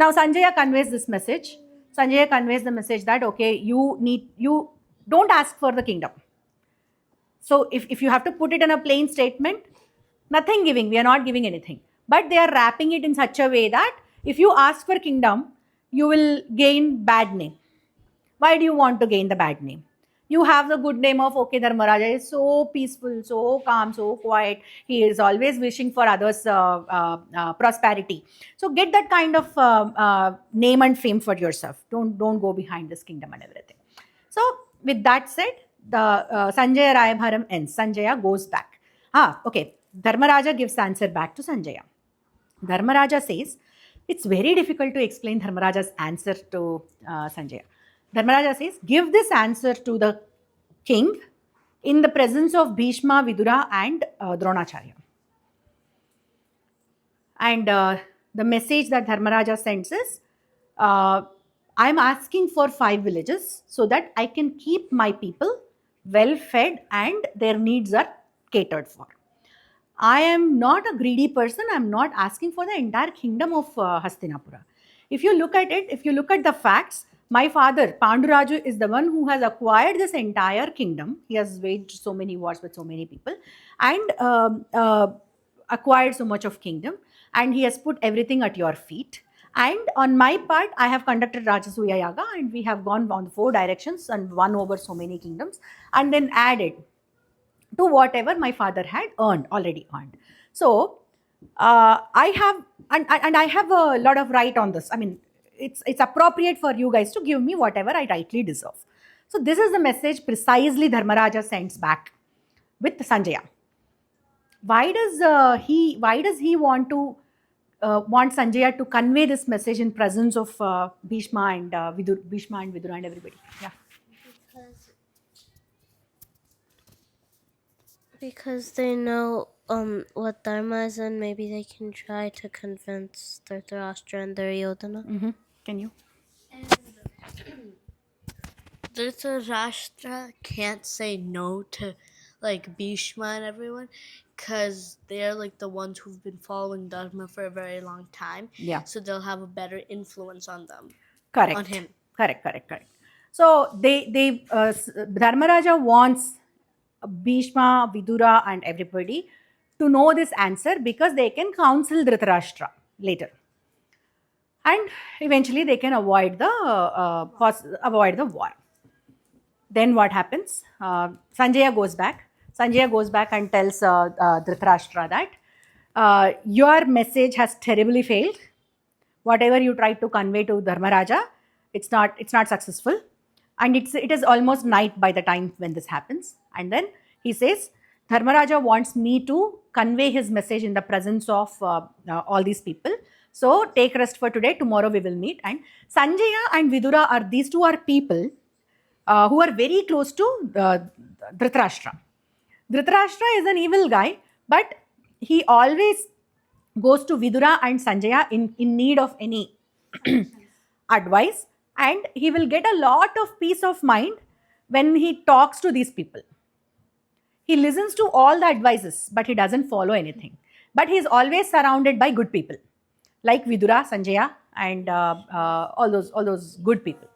Now Sanjaya conveys this message. Sanjaya conveys the message that, okay, you don't ask for the kingdom. So if you have to put it in a plain statement, nothing giving, we are not giving anything. But they are wrapping it in such a way that if you ask for kingdom, you will gain bad name. Why do you want to gain the bad name? You have the good name of, okay, Dharmaraja is so peaceful, so calm, so quiet. He is always wishing for others' prosperity. So get that kind of name and fame for yourself. Don't go behind this kingdom and everything. So with that said, the Sanjaya Rayabharam ends. Sanjaya goes back. Okay. Dharmaraja gives the answer back to Sanjaya. Dharmaraja says, it's very difficult to explain Dharmaraja's answer to Sanjaya. Dharmaraja says, give this answer to the king in the presence of Bhishma, Vidura and Dronacharya. And the message that Dharmaraja sends is, I'm asking for 5 villages so that I can keep my people well fed and their needs are catered for. I am not a greedy person. I'm not asking for the entire kingdom of Hastinapura. If you look at it, if you look at the facts, my father, Panduraju, is the one who has acquired this entire kingdom. He has waged so many wars with so many people and acquired so much of kingdom. And he has put everything at your feet. And on my part, I have conducted Rajasuya Yaga and we have gone on 4 directions and won over so many kingdoms and then added to whatever my father had already earned. So I have and I have a lot of right on this. I mean, it's appropriate for you guys to give me whatever I rightly deserve. So this is the message precisely Dharmaraja sends back with Sanjaya. Why does he want Sanjaya to convey this message in presence of Bhishma and Vidura and everybody? Yeah. Because they know what Dharma is, and maybe they can try to convince Dhritarashtra and Duryodhana. Mm-hmm. Can you? Dhritarashtra can't say no to like Bhishma and everyone because they're like the ones who've been following Dharma for a very long time. Yeah. So they'll have a better influence on them. Correct. On him. Correct. So Dharmaraja wants Bhishma, Vidura and everybody to know this answer because they can counsel Dhritarashtra later. And eventually they can avoid the war. Then what happens? Sanjaya goes back. Sanjaya goes back and tells Dhritarashtra that your message has terribly failed. Whatever you tried to convey to Dharmaraja, it's not successful. And it is almost night by the time when this happens. And then he says, Dharmaraja wants me to convey his message in the presence of all these people. So take rest for today. Tomorrow we will meet. And Sanjaya and Vidura these two are people who are very close to Dhritarashtra. Dhritarashtra is an evil guy, but he always goes to Vidura and Sanjaya in need of any advice, and he will get a lot of peace of mind when he talks to these people. He listens to all the advices, but he doesn't follow anything. But he is always surrounded by good people, like Vidura, Sanjaya, and all those good people.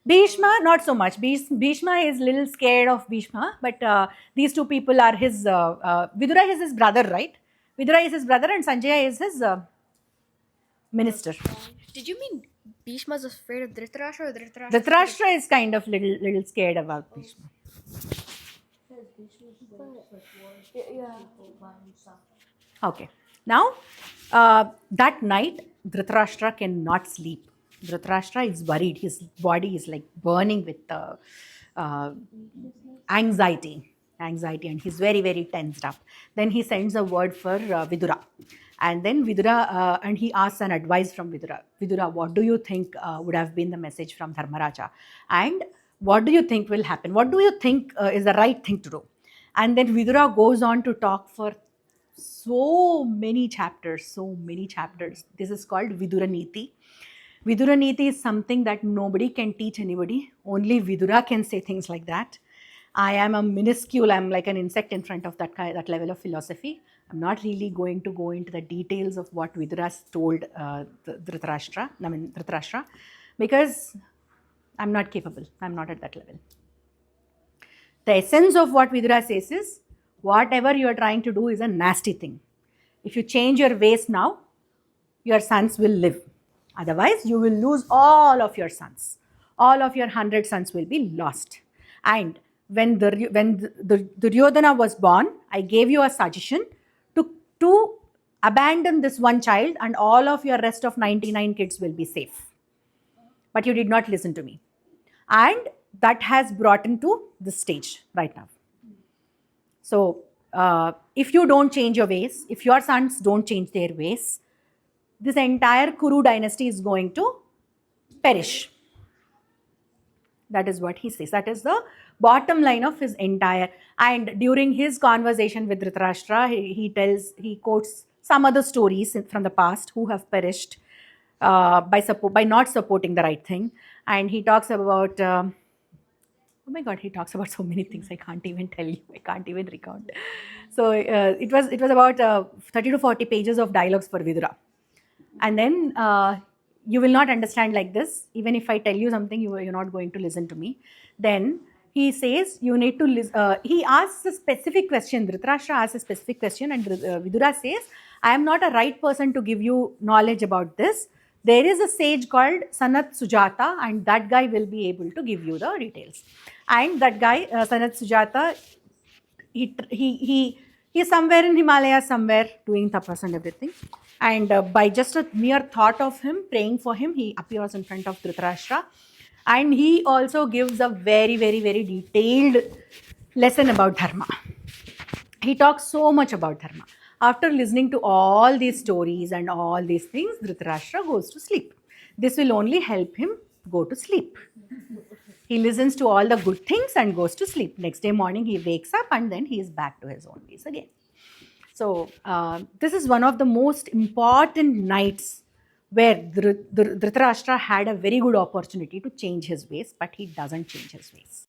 Bhishma, not so much. Bhishma is a little scared of Bhishma, but these two people are his. Vidura is his brother, right? Vidura is his brother, and Sanjaya is his minister. Did you mean Bhishma's afraid of Dhritarashtra or Dhritarashtra? Dhritarashtra is kind of little scared about Bhishma. Okay. Now, that night, Dhritarashtra cannot sleep. Dhritarashtra is worried. His body is like burning with anxiety, and he's very, very tensed up. Then he sends a word for Vidura. And then Vidura, and he asks an advice from Vidura. Vidura, what do you think would have been the message from Dharmaraja? And what do you think will happen? What do you think is the right thing to do? And then Vidura goes on to talk for so many chapters. This is called Vidura Niti. Vidura Niti is something that nobody can teach anybody. Only Vidura can say things like that. I am a minuscule, I'm like an insect in front of that level of philosophy. I'm not really going to go into the details of what Vidura told Dhritarashtra, because I'm not capable. I'm not at that level. The essence of what Vidura says is, whatever you are trying to do is a nasty thing. If you change your ways now, your sons will live. Otherwise, you will lose all of your sons. All of your 100 sons will be lost. And when the Duryodhana was born, I gave you a suggestion to abandon this one child, and all of your rest of 99 kids will be safe. But you did not listen to me. And that has brought into this stage right now. So, if you don't change your ways, if your sons don't change their ways, this entire Kuru dynasty is going to perish. That is what he says. That is the bottom line of his entire. And during his conversation with Dhritarashtra, he quotes some other stories from the past who have perished by not supporting the right thing. And he talks about, oh my God, he talks about so many things. I can't even tell you. I can't even recount. So it was about 30 to 40 pages of dialogues for Vidura. And then you will not understand like this. Even if I tell you something, you're not going to listen to me. Then he says you need to listen. He asks a specific question. Dhritarashtra asks a specific question, and Vidura says, I am not a right person to give you knowledge about this. There is a sage called Sanat Sujata, and that guy will be able to give you the details. And that guy, Sanat Sujata, he is somewhere in Himalaya, somewhere doing tapas and everything. And by just a mere thought of him, praying for him, he appears in front of Dhritarashtra. And he also gives a very, very, very detailed lesson about dharma. He talks so much about dharma. After listening to all these stories and all these things, Dhritarashtra goes to sleep. This will only help him go to sleep. He listens to all the good things and goes to sleep. Next day morning, he wakes up and then he is back to his own ways again. So, this is one of the most important nights where Dhritarashtra had a very good opportunity to change his ways, but he doesn't change his ways.